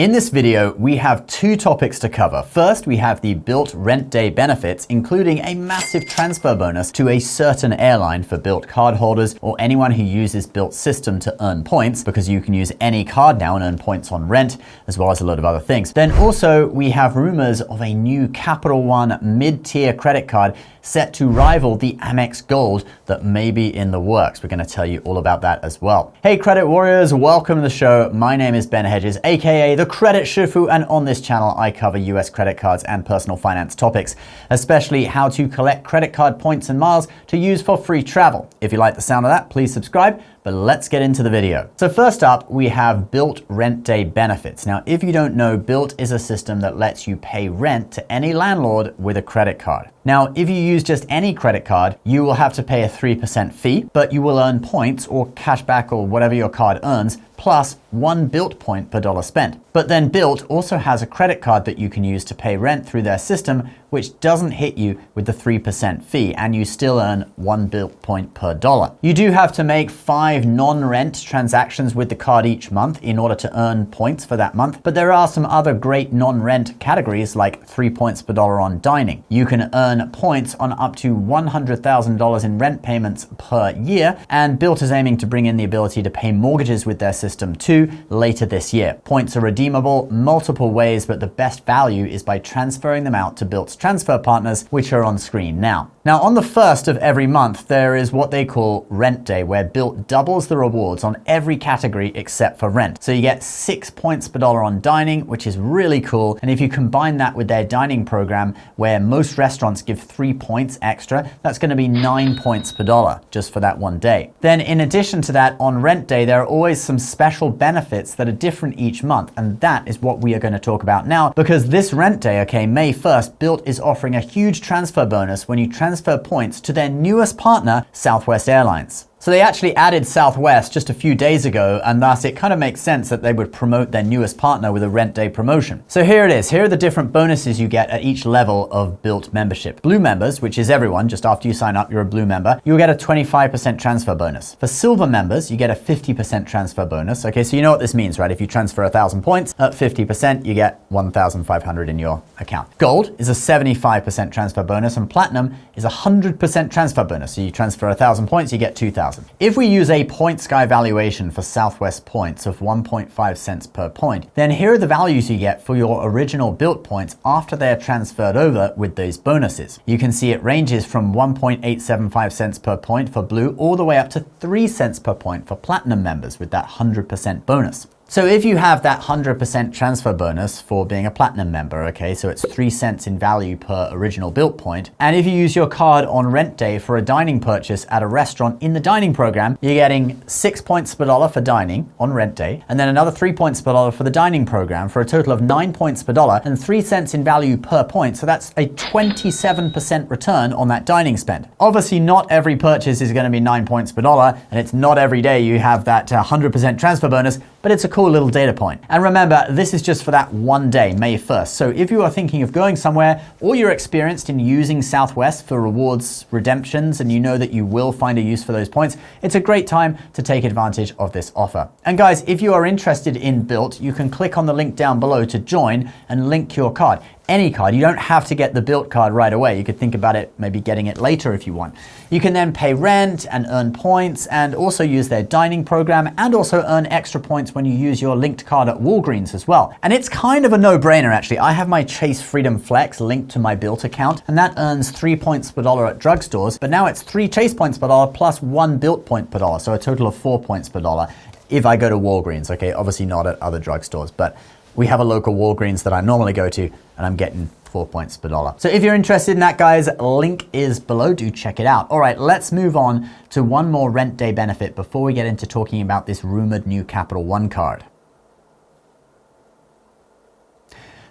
In this video, we have two topics to cover. First, we have the Bilt rent day benefits, including a massive transfer bonus to a certain airline for Bilt cardholders or anyone who uses Bilt's system to earn points, because you can use any card now and earn points on rent, as well as a lot of other things. Then also, we have rumors of a new Capital One mid-tier credit card set to rival the Amex Gold that may be in the works. We're going to tell you all about that as well. Hey credit warriors, welcome to the show. My name is Ben Hedges, aka the Credit Shifu, and on this channel I cover US credit cards and personal finance topics, especially how to collect credit card points and miles to use for free travel. If you like the sound of that, please subscribe. But let's get into the video. So first up, we have Bilt rent day benefits. Now, if you don't know, Bilt is a system that lets you pay rent to any landlord with a credit card. Now, if you use just any credit card, you will have to pay a 3% fee, but you will earn points or cashback or whatever your card earns, plus 1 Bilt point per dollar spent. But then Bilt also has a credit card that you can use to pay rent through their system, which doesn't hit you with the 3% fee, and you still earn 1 Bilt point per dollar. You do have to make 5 non-rent transactions with the card each month in order to earn points for that month, but there are some other great non-rent categories like 3 points per dollar on dining. You can earn points on up to $100,000 in rent payments per year, and Bilt is aiming to bring in the ability to pay mortgages with their system too later this year. Points are redeemable multiple ways, but the best value is by transferring them out to Bilt's transfer partners, which are on screen now. Now, on the first of every month, there is what they call Rent Day, where Bilt doubles the rewards on every category except for rent. So you get 6 points per dollar on dining, which is really cool. And if you combine that with their dining program, where most restaurants give 3 points extra, that's going to be 9 points per dollar just for that one day. Then in addition to that, on Rent Day, there are always some special benefits that are different each month. And that is what we are going to talk about now, because this Rent Day, okay, May 1st, Bilt is offering a huge transfer bonus when you transfer points to their newest partner, Southwest Airlines. So they actually added Southwest just a few days ago, and thus it kind of makes sense that they would promote their newest partner with a rent day promotion. So here it is. Here are the different bonuses you get at each level of Bilt membership. Blue members, which is everyone, just after you sign up, you're a blue member, you'll get a 25% transfer bonus. For silver members, you get a 50% transfer bonus. Okay, so you know what this means, right? If you transfer 1,000 points at 50%, you get 1,500 in your account. Gold is a 75% transfer bonus, and platinum is a 100% transfer bonus. So you transfer 1,000 points, you get 2,000. If we use a point sky valuation for Southwest points of 1.5 cents per point, then here are the values you get for your original Bilt points after they're transferred over with those bonuses. You can see it ranges from 1.875 cents per point for blue all the way up to 3 cents per point for platinum members with that 100% bonus. So if you have that 100% transfer bonus for being a platinum member, okay, so it's 3 cents in value per original Bilt point, and if you use your card on rent day for a dining purchase at a restaurant in the dining program, you're getting 6 points per dollar for dining on rent day, and then another 3 points per dollar for the dining program, for a total of 9 points per dollar and 3 cents in value per point. So that's a 27% return on that dining spend. Obviously, not every purchase is going to be 9 points per dollar, and it's not every day you have that 100% transfer bonus, but it's a cool little data point. And remember, this is just for that one day, May 1st. So if you are thinking of going somewhere, or you're experienced in using Southwest for rewards redemptions, and you know that you will find a use for those points, it's a great time to take advantage of this offer. And guys, if you are interested in Bilt, you can click on the link down below to join and link your card. Any card. You don't have to get the Bilt card right away. You could think about it, maybe getting it later if you want. You can then pay rent and earn points, and also use their dining program, and also earn extra points when you use your linked card at Walgreens as well. And it's kind of a no-brainer actually. I have my Chase Freedom Flex linked to my Bilt account, and that earns 3 points per dollar at drugstores, but now it's 3 Chase points per dollar plus 1 Bilt point per dollar, so a total of 4 points per dollar if I go to Walgreens, okay? Obviously not at other drugstores, but we have a local Walgreens that I normally go to, and I'm getting 4 points per dollar. So if you're interested in that, guys, link is below. Do check it out. All right, let's move on to one more rent day benefit before we get into talking about this rumored new Capital One card.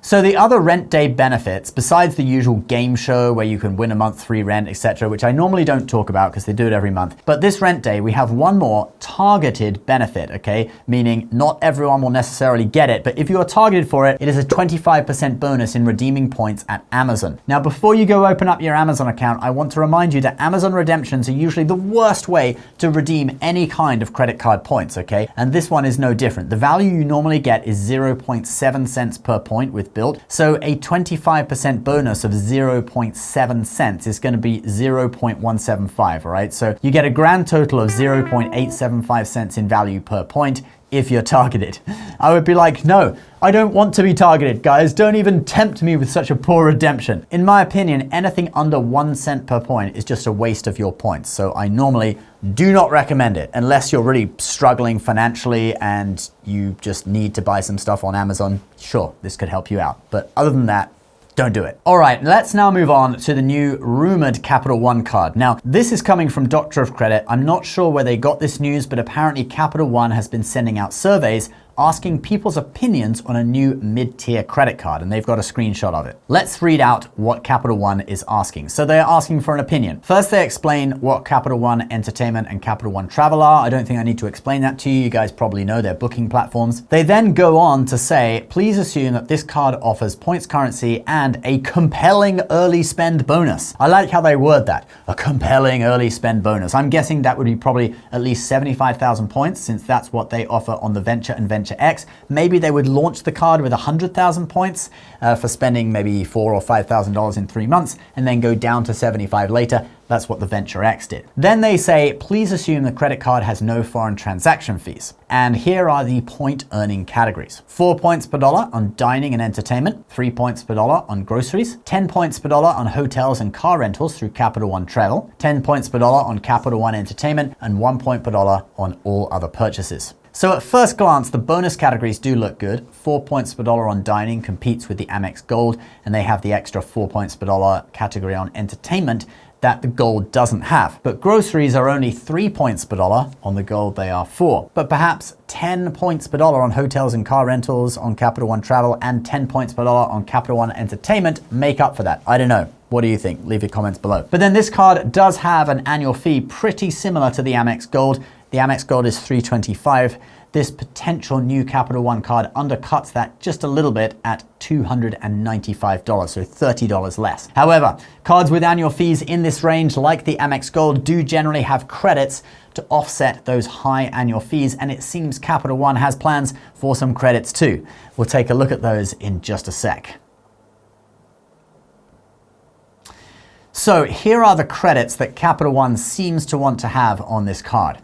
So the other rent day benefits, besides the usual game show where you can win a month free rent, etc., which I normally don't talk about because they do it every month, but this rent day, we have one more targeted benefit, okay? Meaning not everyone will necessarily get it, but if you are targeted for it, it is a 25% bonus in redeeming points at Amazon. Now, before you go open up your Amazon account, I want to remind you that Amazon redemptions are usually the worst way to redeem any kind of credit card points, okay? And this one is no different. The value you normally get is 0.7 cents per point with Bilt. So a 25% bonus of 0.7 cents is going to be 0.175, all right? So you get a grand total of 0.875 cents in value per point if you're targeted. I would be like, no, I don't want to be targeted, guys. Don't even tempt me with such a poor redemption. In my opinion, anything under 1 cent per point is just a waste of your points. So I normally do not recommend it unless you're really struggling financially and you just need to buy some stuff on Amazon. Sure, this could help you out. But other than that, don't do it. All right, let's now move on to the new rumored Capital One card. Now, this is coming from Doctor of Credit. I'm not sure where they got this news, but apparently Capital One has been sending out surveys asking people's opinions on a new mid-tier credit card, and they've got a screenshot of it. Let's read out what Capital One is asking. So they're asking for an opinion. First, they explain what Capital One Entertainment and Capital One Travel are. I don't think I need to explain that to you. You guys probably know their booking platforms. They then go on to say, please assume that this card offers points currency and a compelling early spend bonus. I like how they word that, a compelling early spend bonus. I'm guessing that would be probably at least 75,000 points, since that's what they offer on the Venture and Venture X. Maybe they would launch the card with 100,000 points for spending maybe $4,000 or $5,000 in 3 months and then go down to 75 later. That's what the Venture X did. Then they say, please assume the credit card has no foreign transaction fees. And here are the point earning categories. 4 points per dollar on dining and entertainment, 3 points per dollar on groceries, 10 points per dollar on hotels and car rentals through Capital One Travel, 10 points per dollar on Capital One Entertainment, and 1 point per dollar on all other purchases. So at first glance, the bonus categories do look good. 4 points per dollar on dining competes with the Amex Gold, and they have the extra 4 points per dollar category on entertainment that the Gold doesn't have. But groceries are only 3 points per dollar. On the Gold, they are 4. But perhaps 10 points per dollar on hotels and car rentals on Capital One Travel and 10 points per dollar on Capital One Entertainment make up for that. I don't know. What do you think? Leave your comments below. But then this card does have an annual fee pretty similar to the Amex Gold. The Amex Gold is $325. This potential new Capital One card undercuts that just a little bit at $295, so $30 less. However, cards with annual fees in this range, like the Amex Gold, do generally have credits to offset those high annual fees, and it seems Capital One has plans for some credits too. We'll take a look at those in just a sec. So here are the credits that Capital One seems to want to have on this card.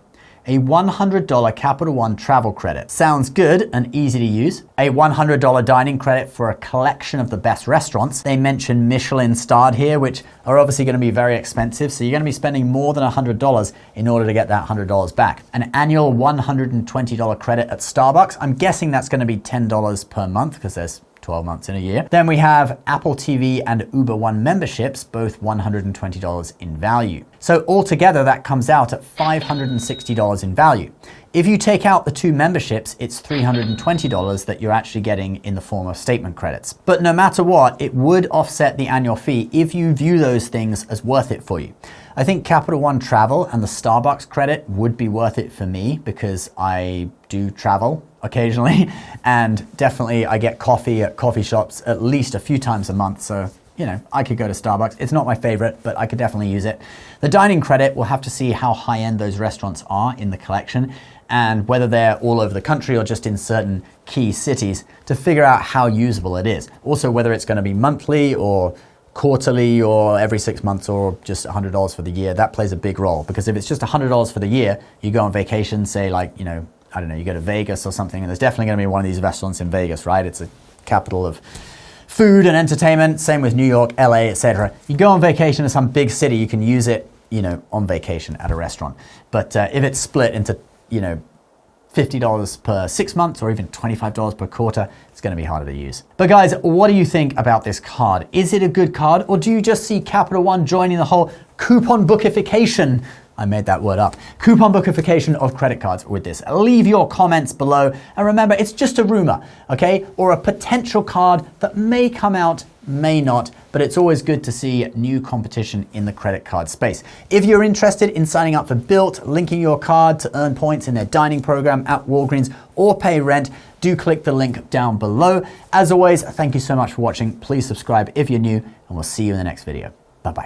A $100 Capital One travel credit. Sounds good and easy to use. A $100 dining credit for a collection of the best restaurants. They mention Michelin starred here, which are obviously going to be very expensive. So you're going to be spending more than $100 in order to get that $100 back. An annual $120 credit at Starbucks. I'm guessing that's going to be $10 per month because there's 12 months in a year. Then we have Apple TV and Uber One memberships, both $120 in value. So altogether, that comes out at $560 in value. If you take out the 2 memberships, it's $320 that you're actually getting in the form of statement credits. But no matter what, it would offset the annual fee if you view those things as worth it for you. I think Capital One Travel and the Starbucks credit would be worth it for me because I do travel occasionally, and definitely I get coffee at coffee shops at least a few times a month. So, you know, I could go to Starbucks. It's not my favorite, but I could definitely use it. The dining credit, we'll have to see how high-end those restaurants are in the collection and whether they're all over the country or just in certain key cities to figure out how usable it is. Also, whether it's going to be monthly or quarterly or every 6 months or just $100 for the year. That plays a big role, because if it's just $100 for the year, you go on vacation, say like, you know, I don't know, you go to Vegas or something, and there's definitely going to be one of these restaurants in Vegas, right? It's a capital of food and entertainment. Same with New York, LA, etc. You go on vacation to some big city, you can use it, you know, on vacation at a restaurant. But if it's split into, you know, $50 per 6 months or even $25 per quarter, it's going to be harder to use. But guys, what do you think about this card? Is it a good card, or do you just see Capital One joining the whole coupon bookification I made that word up. Coupon bookification of credit cards with this. Leave your comments below. And remember, it's just a rumor, okay? Or a potential card that may come out, may not, but it's always good to see new competition in the credit card space. If you're interested in signing up for Bilt, linking your card to earn points in their dining program at Walgreens or pay rent, do click the link down below. As always, thank you so much for watching. Please subscribe if you're new, and we'll see you in the next video. Bye-bye.